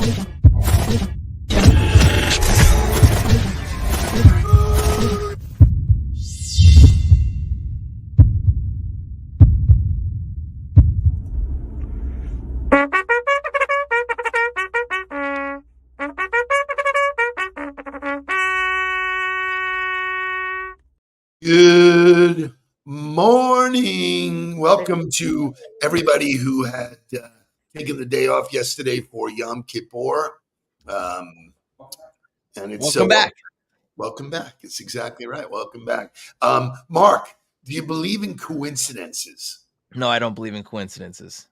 Good morning. Welcome to everybody who had taken the day off yesterday for Yom Kippur. And it's Welcome back. Welcome back. It's exactly right. Welcome back. Mark, do you believe in coincidences? No, I don't believe in coincidences.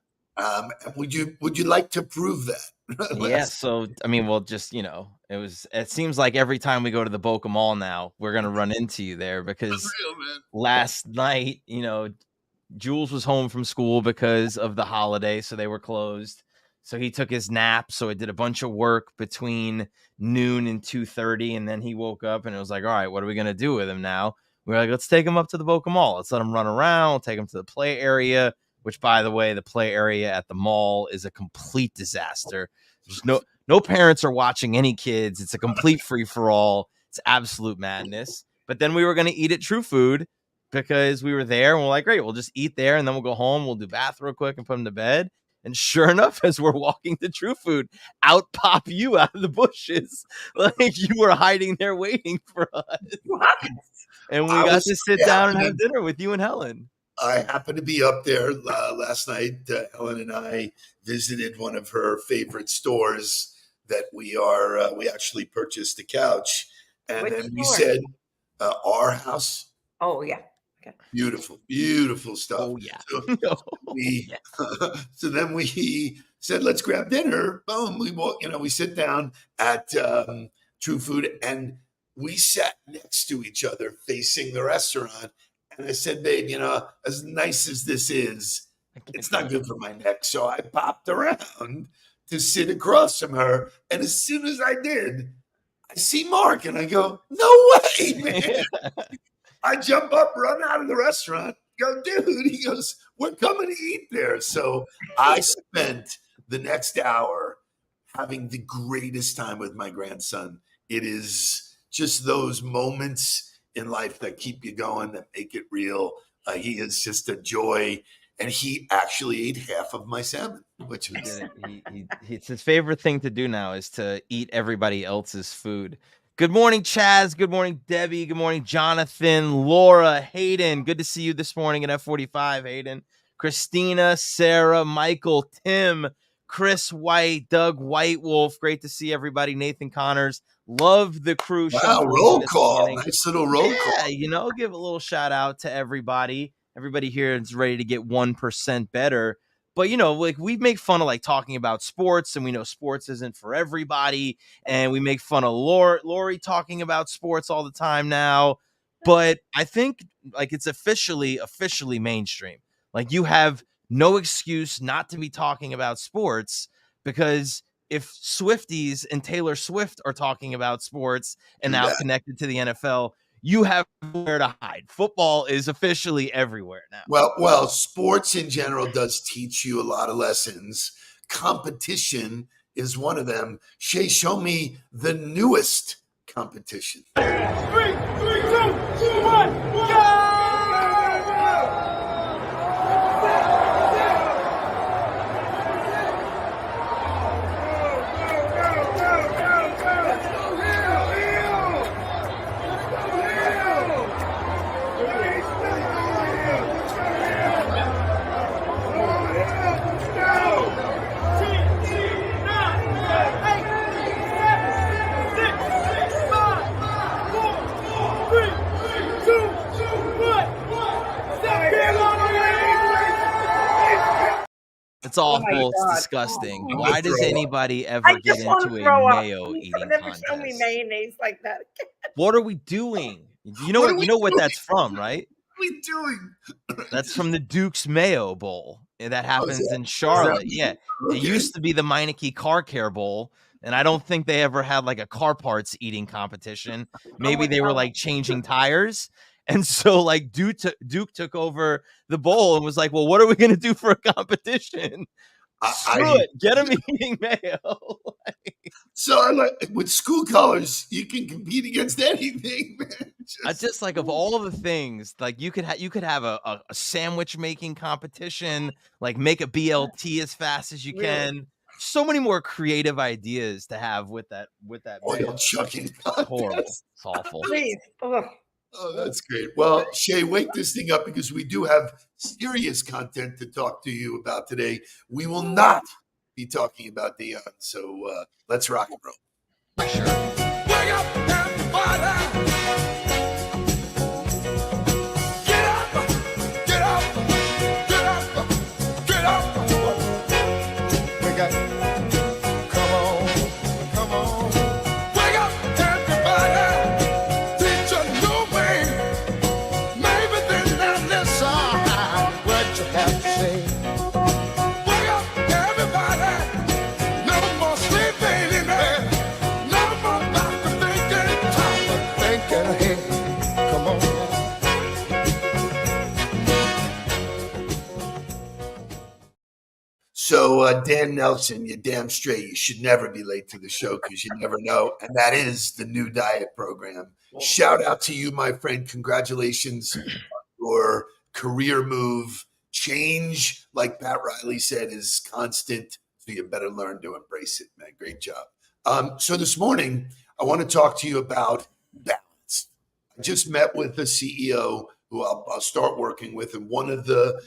Would you like to prove that? Yeah. So, I mean, well, just, it seems like every time we go to the Boca Mall now, we're going to run into you there because last night, Jules was home from school because of the holiday. So they were closed. So he took his nap. So I did a bunch of work between noon and 2:30. And then he woke up and it was like, all right, what are we going to do with him now? We were like, let's take him up to the Boca Mall. Let's let him run around. We'll take him to the play area, which, by the way, the play area at the mall is a complete disaster. There's no parents are watching any kids. It's a complete free-for-all. It's absolute madness. But then we were going to eat at True Food because we were there. And we're like, great, we'll just eat there. And then we'll go home. We'll do bath real quick and put him to bed. And sure enough, as we're walking to True Food, out pop you out of the bushes. Like you were hiding there waiting for us. And we got to sit down and have dinner with you and Helen. I happened to be up there last night. Helen and I visited one of her favorite stores that we actually purchased a couch. And Which then we store? said, Our House. Oh, yeah. Okay. Beautiful stuff. Oh, yeah. So then we said, let's grab dinner. Boom. We sit down at True Food and we sat next to each other facing the restaurant. And I said, babe, as nice as this is, it's not good for my neck. So I popped around to sit across from her. And as soon as I did, I see Mark and I go, no way, man. I jump up, run out of the restaurant, go, dude. He goes, we're coming to eat there. So I spent the next hour having the greatest time with my grandson. It is just those moments in life that keep you going, that make it real. He is just a joy. And he actually ate half of my salmon, which was it's his favorite thing to do now is to eat everybody else's food. Good morning, Chaz. Good morning, Debbie. Good morning, Jonathan, Laura, Hayden. Good to see you this morning at F45, Hayden. Christina, Sarah, Michael, Tim, Chris White, Doug Whitewolf. Great to see everybody. Nathan Connors. Love the crew. Wow, roll call. Nice little roll call. Give a little shout out to everybody. Everybody here is ready to get 1% better. But, we make fun of talking about sports, and we know sports isn't for everybody. And we make fun of Lori talking about sports all the time now. But I think it's officially mainstream. You have no excuse not to be talking about sports, because if Swifties and Taylor Swift are talking about sports and now connected to the NFL, you have nowhere to hide. Football is officially everywhere now. Well, sports in general does teach you a lot of lessons. Competition is one of them. Shay, show me the newest competition. 3, 2, 1, go! It's awful. It's disgusting. Why does anybody ever get into a mayo eating contest? Show me mayonnaise like that. What are we doing? You know what that's from, right? What are we doing? That's from the Duke's Mayo Bowl. That happens in Charlotte. Yeah. Okay. It used to be the Meineke Car Care Bowl. And I don't think they ever had a car parts eating competition. Maybe they were changing tires. And so Duke took over the bowl and was like, well, what are we going to do for a competition? Screw it. Get him eating mayo. So I like with school colors, you can compete against anything, man. I just like of all the things, like you could have a sandwich making competition, like make a BLT as fast as you Really? can. So many more creative ideas to have with that oil mayo. chucking It's horrible. contest. It's awful. Please. Ugh. Oh, that's great. Well, Shay, wake this thing up because we do have serious content to talk to you about today. We will not be talking about Dion. So let's rock and roll. Sure. Wake up, everybody. Get up, get up, get up, get up. Wake up. Come on, come on. Wake up, everybody. Teach a new way. Maybe then they'll listen what you have to say. Wake up, everybody. No more sleeping in there. No more about to thinking, time of thinking ahead. Come on. So Dan Nelson, you're damn straight. You should never be late to the show because you never know. And that is the new diet program. Shout out to you, my friend. Congratulations on your career move. Change, like Pat Riley said, is constant. So you better learn to embrace it, man. Great job. So this morning, I want to talk to you about balance. I just met with the CEO who I'll start working with. And one of the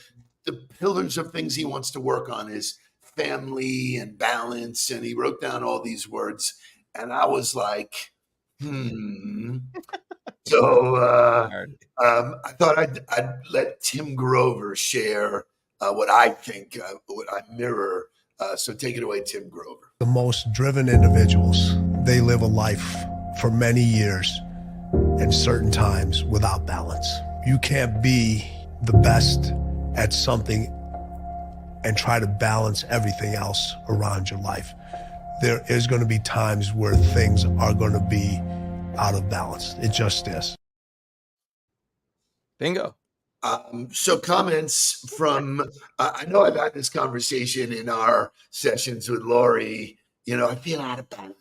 pillars of things he wants to work on is family and balance. And he wrote down all these words. And I was like, So I thought I'd let Tim Grover share what I think, what I mirror. So take it away, Tim Grover. The most driven individuals, they live a life for many years and certain times without balance. You can't be the best at something and try to balance everything else around your life. There is going to be times where things are going to be out of balance. It just is. Bingo. So comments from, I know I've had this conversation in our sessions with Lori, I feel out of balance.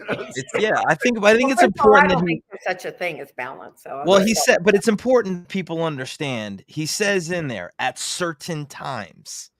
I think it's I important don't that think there's such a thing as balance. So well, he said, but it's important people understand. He says in there, at certain times,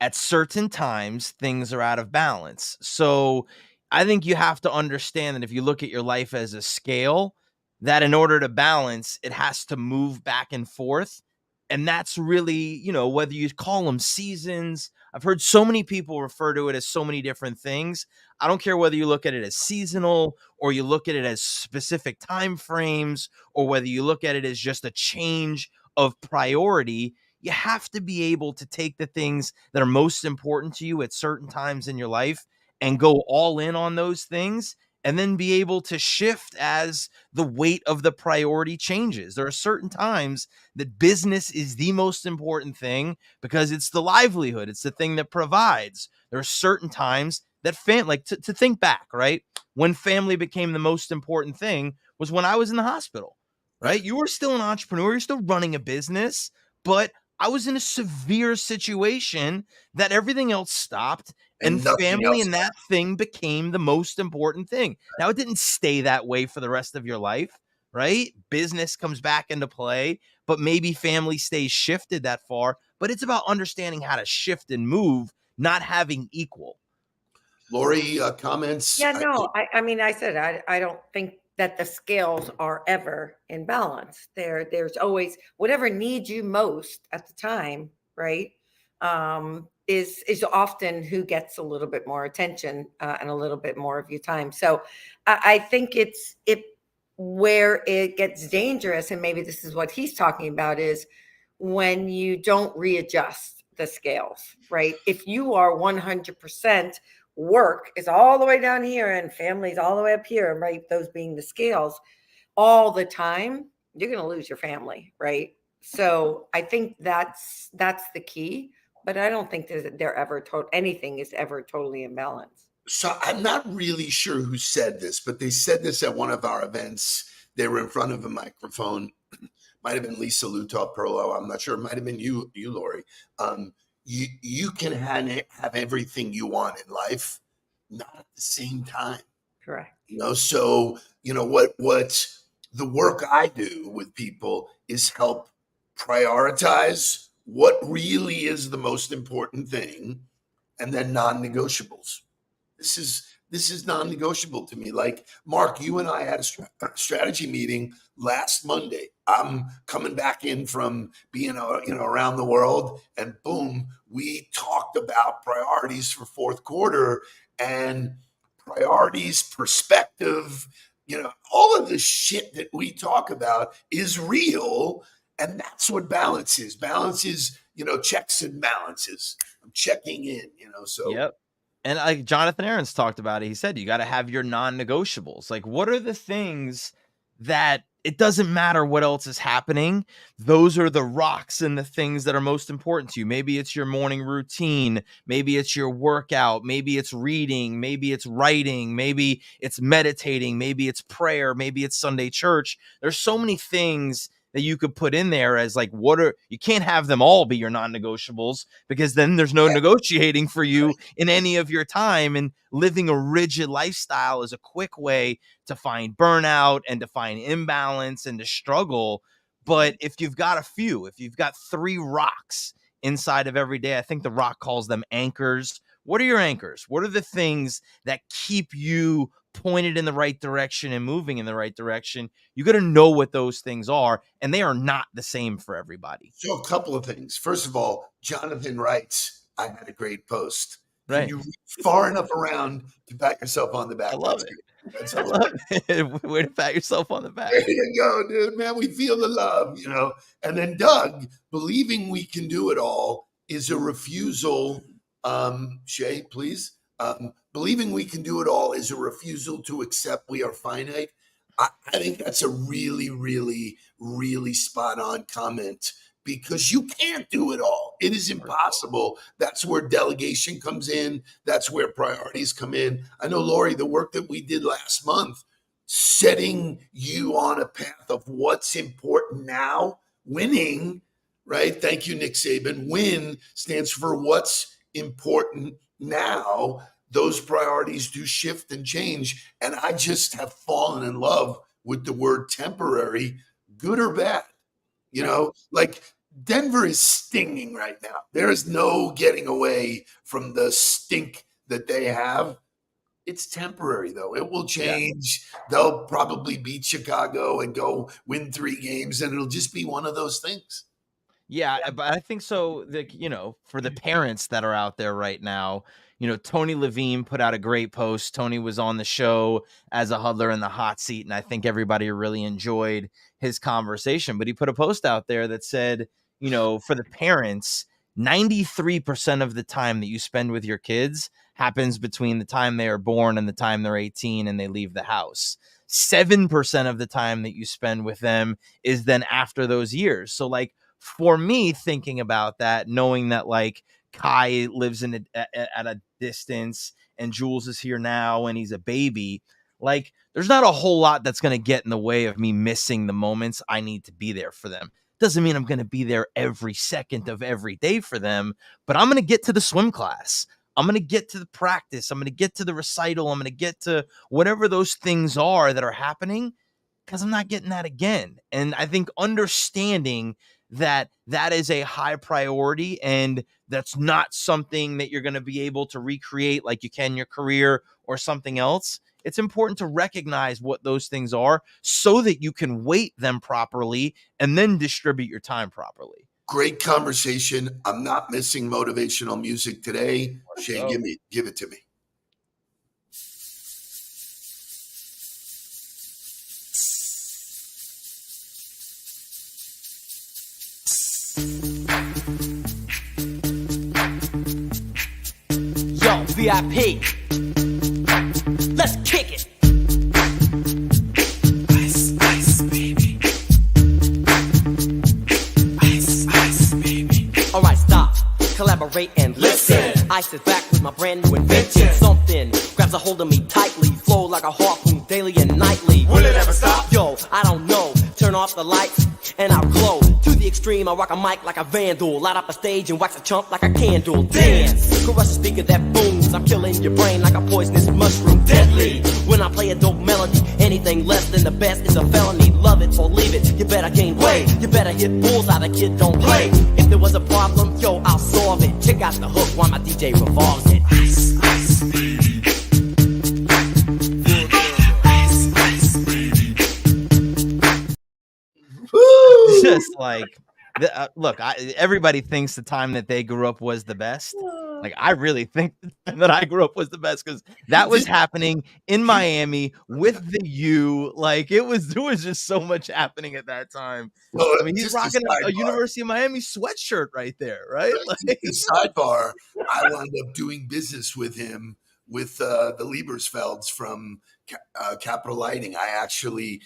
things are out of balance. So I think you have to understand that if you look at your life as a scale, that in order to balance, it has to move back and forth. And that's really, whether you call them seasons. I've heard so many people refer to it as so many different things. I don't care whether you look at it as seasonal or you look at it as specific time frames or whether you look at it as just a change of priority. You have to be able to take the things that are most important to you at certain times in your life and go all in on those things and then be able to shift as the weight of the priority changes. There are certain times that business is the most important thing because it's the livelihood. It's the thing that provides. There are certain times that to think back, right? When family became the most important thing was when I was in the hospital, right? You were still an entrepreneur. You're still running a business, but I was in a severe situation that everything else stopped and family and that thing became the most important thing. Now, it didn't stay that way for the rest of your life, right? Business comes back into play, but maybe family stays shifted that far. But it's about understanding how to shift and move, not having equal. Lori, comments? Yeah, no, I said I don't think that the scales are ever in balance. There's always whatever needs you most at the time, right? Is often who gets a little bit more attention and a little bit more of your time. So I think it's where it gets dangerous, and maybe this is what he's talking about, is when you don't readjust the scales, right? If you are 100% work is all the way down here and family's all the way up here, right? Those being the scales all the time, you're going to lose your family, right? So I think that's the key, but I don't think anything is ever totally in balance. So I'm not really sure who said this, but they said this at one of our events. They were in front of a microphone. Might have been Lisa Lutoff Perlo. I'm not sure. It might have been you, Lori. you can have everything you want in life, not at the same time. Correct. So what the work I do with people is help prioritize what really is the most important thing, and then non-negotiables. This is non-negotiable to me. Like, Mark, you and I had a strategy meeting last Monday. I'm coming back in from being around the world, and boom, we talked about priorities for fourth quarter, and priorities, perspective, all of the shit that we talk about is real. And that's what balance is. Balance is, checks and balances. I'm checking in, so. Yep. And like Jonathan Aarons talked about it, he said, you got to have your non-negotiables. Like, what are the things that it doesn't matter what else is happening? Those are the rocks and the things that are most important to you. Maybe it's your morning routine. Maybe it's your workout. Maybe it's reading. Maybe it's writing. Maybe it's meditating. Maybe it's prayer. Maybe it's Sunday church. There's so many things that you could put in there as like, you can't have them all be your non-negotiables, because then there's no negotiating for you in any of your time. And living a rigid lifestyle is a quick way to find burnout and to find imbalance and to struggle. But if you've got if you've got 3 rocks inside of every day, I think The Rock calls them anchors. What are your anchors? What are the things that keep you pointed in the right direction and moving in the right direction? You got to know what those things are, and they are not the same for everybody. So a couple of things. First of all, Jonathan writes, I had a great post. Can Right. you reach far enough around to pat yourself on the back? I love it. That's I love it. Way to pat yourself on the back. There you go, dude. Man, we feel the love, And then Doug, believing we can do it all is a refusal. Shay, please. Believing we can do it all is a refusal to accept we are finite. I think that's a really, really, really spot on comment, because you can't do it all. It is impossible. That's where delegation comes in. That's where priorities come in. I know, Lori, the work that we did last month, setting you on a path of what's important now, winning, right? Thank you, Nick Saban. Win stands for what's important now. Those priorities do shift and change. And I just have fallen in love with the word temporary, good or bad. Like Denver is stinging right now. There is no getting away from the stink that they have. It's temporary, though. It will change. Yeah. They'll probably beat Chicago and go win 3 games, and it'll just be one of those things. Yeah, but I think so. For the parents that are out there right now, Tony Levine put out a great post. Tony was on the show as a huddler in the hot seat, and I think everybody really enjoyed his conversation. But he put a post out there that said, for the parents, 93% of the time that you spend with your kids happens between the time they are born and the time they're 18 and they leave the house. 7% of the time that you spend with them is then after those years. So like, for me, thinking about that, knowing that like Kai lives at a distance and Jules is here now and he's a baby, like there's not a whole lot that's going to get in the way of me missing the moments I need to be there for them. Doesn't mean I'm going to be there every second of every day for them, but I'm going to get to the swim class. I'm going to get to the practice. I'm going to get to the recital. I'm going to get to whatever those things are that are happening, because I'm not getting that again. And I think understanding that is a high priority, and that's not something that you're going to be able to recreate like you can your career or something else. It's important to recognize what those things are so that you can weight them properly and then distribute your time properly. Great conversation. I'm not missing motivational music today. Shane, give it to me. Yo, VIP, let's kick it. Ice, ice, baby. Ice, ice, baby. All right, stop, collaborate and listen. Ice is back with my brand new invention. Something grabs a hold of me tightly, flow like a harpoon daily and nightly. Will it ever stop? Yo, I don't know. Turn turn off the lights, and I'll glow. To the extreme, I rock a mic like a vandal. Light up a stage and wax a chump like a candle. Dance, crush a speaker that booms. I'm killing your brain like a poisonous mushroom. Deadly, when I play a dope melody. Anything less than the best is a felony. Love it or leave it, you better gain weight. You better hit bullseye, the kid don't play. If there was a problem, yo, I'll solve it. Check out the hook while my DJ revolves it. Ice, ice, baby. Just like, look, everybody thinks the time that they grew up was the best. Like, I really think that I grew up was the best because that was happening in Miami with the U. Like, there was just so much happening at that time. Well, I mean, he's rocking a University of Miami sweatshirt right there, right? Like, sidebar, I wound up doing business with him with the Liebersfelds from Capital Lighting. I actually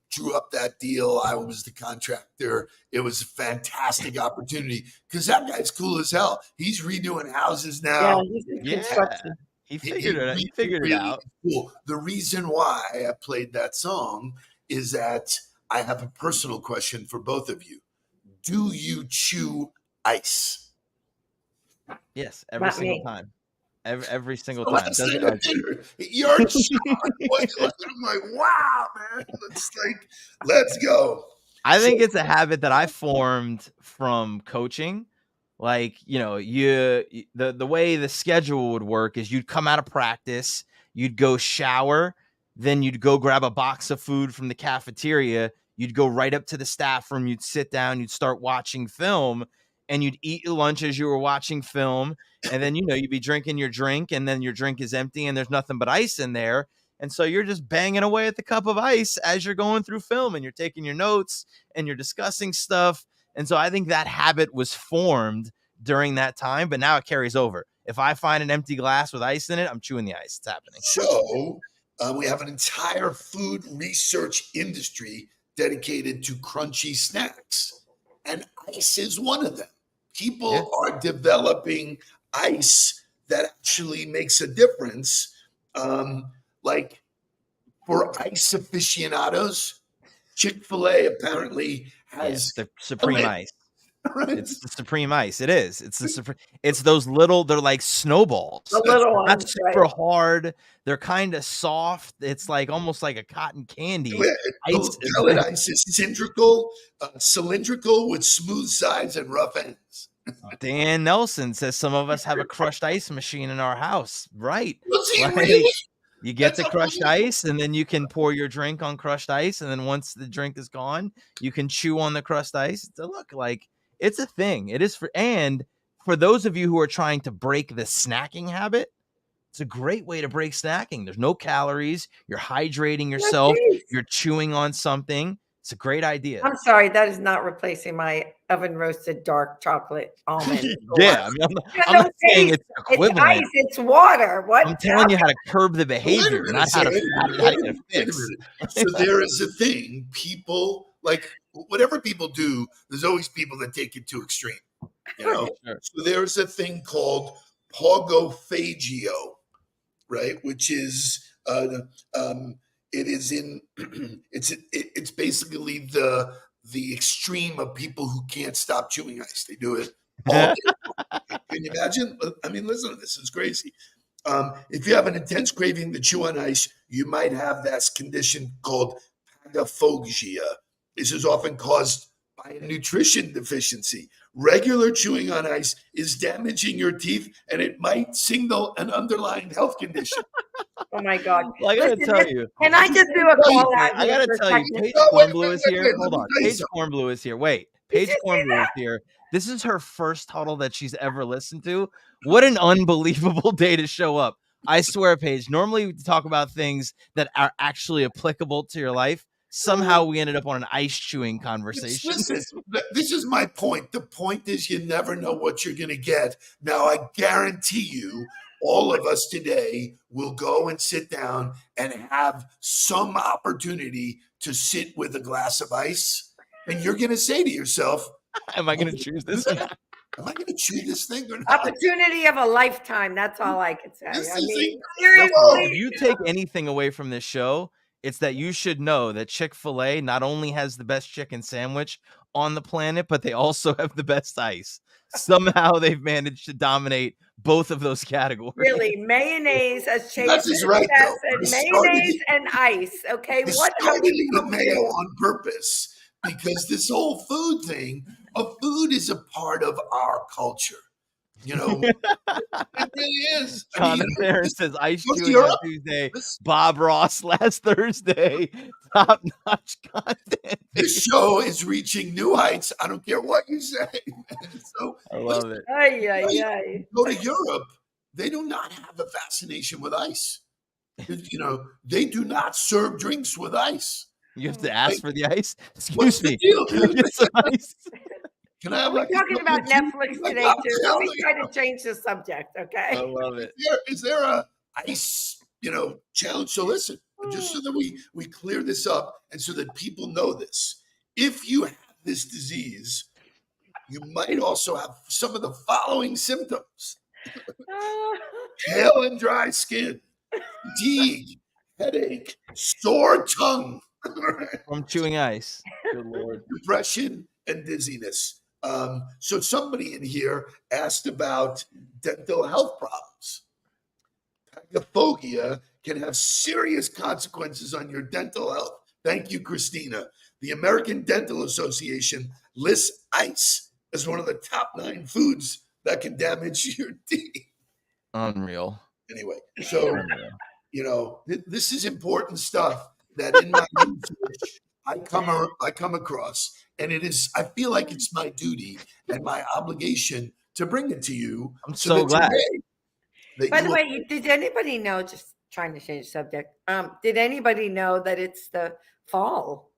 drew up that deal. I was the contractor. It was a fantastic opportunity because that guy's cool as hell. He's redoing houses now. Yeah, he's in construction. He figured it out. He figured it out. Cool. The reason why I played that song is that I have a personal question for both of you. Do you chew ice? Yes, every single time. Every single So time. You're shocked. I'm like, wow, man. Let's go. I think it's a habit that I formed from coaching. Like, you know, the way the schedule would work is you'd come out of practice, you'd go shower, then you'd go grab a box of food from the cafeteria, you'd go right up to the staff room, you'd sit down, you'd start watching film, and you'd eat your lunch as you were watching film. And then, you know, you'd be drinking your drink, and then your drink is empty and there's nothing but ice in there. And so you're just banging away at the cup of ice as you're going through film, and you're taking your notes and you're discussing stuff. And so I think that habit was formed during that time, but now it carries over. If I find an empty glass with ice in it, I'm chewing the ice. It's happening. So we have an entire food research industry dedicated to crunchy snacks, and ice is one of them. People are developing ice that actually makes a difference. Like for ice aficionados, Chick-fil-A apparently has the Supreme Ice. Right? It's the Supreme Ice. It is. It's the Supreme. It's those little. They're like snowballs. The little ones, not super right? hard. They're kind of soft. It's like almost like a cotton candy. Pellet ice is cylindrical with smooth sides and rough ends. Dan Nelson says some of us have a crushed ice machine in our house. Right. Really? You get the crushed ice, and then you can pour your drink on crushed ice, and then once the drink is gone, you can chew on the crushed ice. Look, like, it's a thing. It is for those of you who are trying to break the snacking habit, it's a great way to break snacking. There's no calories. You're hydrating yourself. You're chewing on something. It's a great idea. I'm sorry, that is not replacing my oven roasted dark chocolate almond. Yeah, I mean, I'm not saying it's equivalent. It's ice, it's water. What? I'm telling you how to curb the behavior, not how to get a fix. So there is a thing. People, like, whatever people do, there's always people that take it to extreme. You know? Sure. So there's a thing called pogophagio, right? Which is it is in it's basically the extreme of people who can't stop chewing ice. They do it all day. Can you imagine? I mean, listen to this. It's crazy. If you have an intense craving to chew on ice, you might have this condition called pagophagia. This is often caused by a nutrition deficiency. Regular chewing on ice is damaging your teeth, and it might signal an underlying health condition. Oh my God! Well, I gotta tell you. Can I just do a call out? I gotta tell you, Paige Kornblue is here. Hold on, Paige Kornblue is here. Wait, Paige Kornblue is here. This is her first Huddle that she's ever listened to. What an unbelievable day to show up! I swear, Paige. Normally we talk about things that are actually applicable to your life. Somehow we ended up on an ice chewing conversation. This is my point. The point is you never know what you're going to get. Now, I guarantee you, all of us today will go and sit down and have some opportunity to sit with a glass of ice. And you're going to say to yourself, am I going to choose this? Am I going to chew this thing or not? Opportunity of a lifetime. That's all I can say. This I is mean, incredible. seriously. If you take anything away from this show, It's that you should know that Chick-fil-A not only has the best chicken sandwich on the planet, but they also have the best ice. Somehow they've managed to dominate both of those categories. Really, mayonnaise has changed That's just the right, chefs though. and They started mayonnaise it- and ice. Okay, They what are started we it with up mayo to? on purpose because this whole food thing, food is a part of our culture. You know, it really is. I mean, Jonathan Aaron says ice go to chewing on Europe. Tuesday. This, Bob Ross last Thursday. Top notch content. this show is reaching new heights. I don't care what you say. So I love it. Ay, ay, ay. go to Europe. They do not have a fascination with ice. You know, they do not serve drinks with ice. You have to ask for the ice. What's Excuse the me. deal, Can I dude? get some ice? Can I Are have we like talking about Netflix like, today I'm too? Let me telling try you. to change the subject, okay? I love it. Is there a ice, challenge? So listen, just so that we clear this up and so that people know this. If you have this disease, you might also have some of the following symptoms: pale and dry skin, fatigue, headache, sore tongue, From chewing ice. Good Lord. depression, and dizziness. So somebody in here asked about dental health problems. Pagophogia can have serious consequences on your dental health. Thank you, Christina. The American Dental Association lists ice as one of the top 9 foods that can damage your teeth. Unreal. Anyway, so Unreal. this is important stuff that in my research I come across, and I feel like it's my duty and my obligation to bring it to you. I'm so that glad. By the way, did anybody know, just trying to change the subject, did anybody know that it's the fall?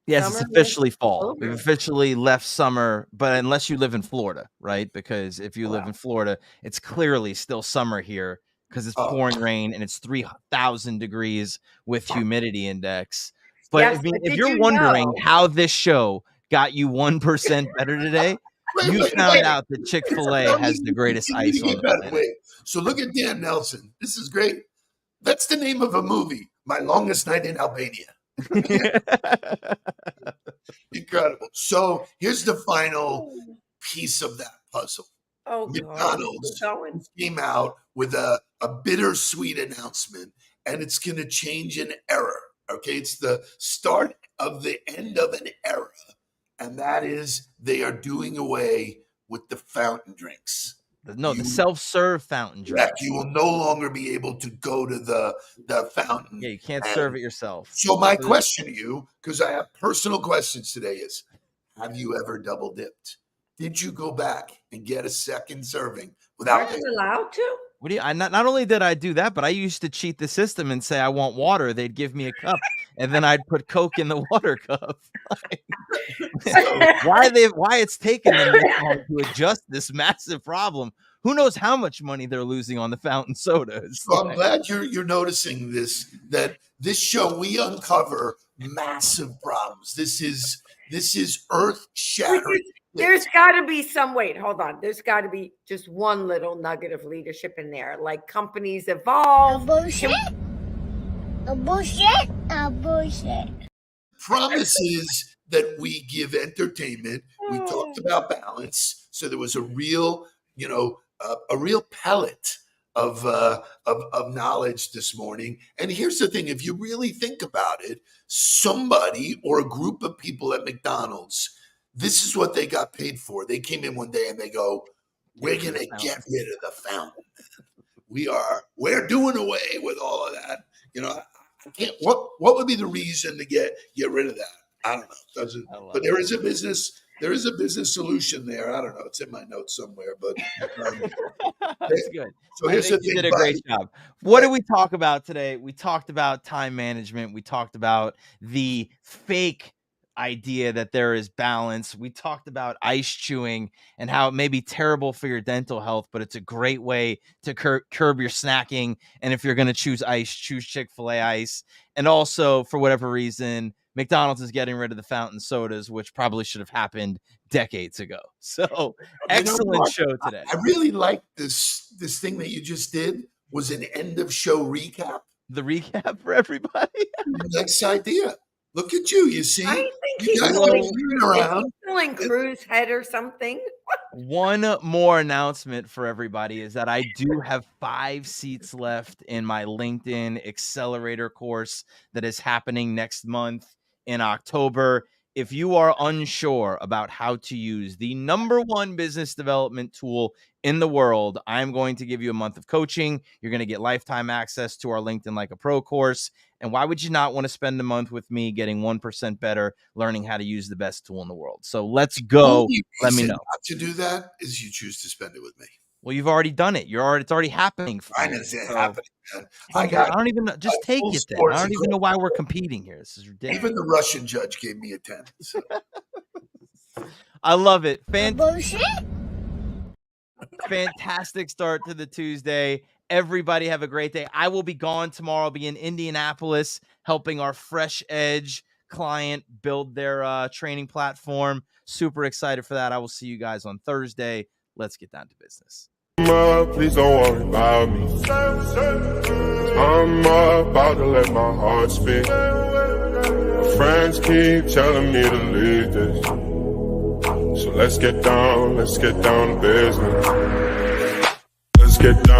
Yes, it's Summer officially is fall. over. We've officially left summer, but unless you live in Florida, right? Because if you live Wow. in Florida, it's clearly still summer here because it's pouring rain and it's 3,000 degrees with humidity index. But Yes, I mean, but if did you're you wondering know? how this show got you 1% better today, you found out that Chick-fil-A has the greatest ice on the planet. Wait. So look at Dan Nelson. This is great. That's the name of a movie, My Longest Night in Albania. Incredible. So here's the final piece of that puzzle. Oh, God. McDonald's Going. came out with a bittersweet announcement, and it's going to change an era. Okay, it's the start of the end of an era, and that is they are doing away with the fountain drinks. No, the self-serve fountain drink. You will no longer be able to go to the fountain. Yeah, you can't serve it yourself. So my question to you, because I have personal questions today, is: have you ever double dipped? Did you go back and get a second serving without? Aren't you allowed to? What do you? Not only did I do that, but I used to cheat the system and say I want water. They'd give me a cup, and then I'd put Coke in the water cup. Why it's taken them this long to adjust this massive problem? Who knows how much money they're losing on the fountain sodas? So I'm glad you're noticing this. That this show we uncover massive problems. This is earth shattering. There's got to be some, wait, hold on. There's got to be just one little nugget of leadership in there. Like companies evolve. Bullshit. A bullshit. A bullshit. Promises that we give entertainment. We talked about balance. So there was a real, a real pellet of knowledge this morning. And here's the thing: if you really think about it, somebody or a group of people at McDonald's, this is what they got paid for. They came in one day and they go, "We're gonna get rid of the fountain. We're doing away with all of that." I can't. What would be the reason to get rid of that? I don't know. But there is a business. There is a business solution there. I don't know. It's in my notes somewhere, but that's good. So here's the thing. You did a great job. What did we talk about today? We talked about time management. We talked about the fake idea that there is balance. We talked about ice chewing and how it may be terrible for your dental health, but it's a great way to curb your snacking. And if you're going to choose ice, choose Chick-fil-A ice. And also, for whatever reason, McDonald's is getting rid of the fountain sodas, which probably should have happened decades ago. So excellent show today. I really like this thing that you just did was an end of show recap. the recap for everybody? Next idea. Look at you. You see, I think you he's guys are still moving around. in Crew's head or something. One more announcement for everybody is that I do have 5 seats left in my LinkedIn Accelerator course that is happening next month in October. If you are unsure about how to use the #1 business development tool in the world, I'm going to give you a month of coaching. You're going to get lifetime access to our LinkedIn Like a Pro course. And why would you not want to spend a month with me getting 1% better, learning how to use the best tool in the world? So let's go. Only Let me reason know. not to do that is you choose to spend it with me. Well, you've already done it. It's already happening. For I you. didn't say it So, happening, man. I don't even know. Just take full it then. sports I don't even know why we're competing here. This is ridiculous. Even the Russian judge gave me a 10. So. I love it. Bullshit. Fantastic start to the Tuesday. Everybody have a great day. I will be gone tomorrow. I'll be in Indianapolis helping our Fresh Edge client build their training platform. Super excited for that. I will see you guys on Thursday. Let's get down to business. Please don't worry about me. I'm about to let my heart speak. My friends keep telling me to leave this. So let's get down to business. Let's get down.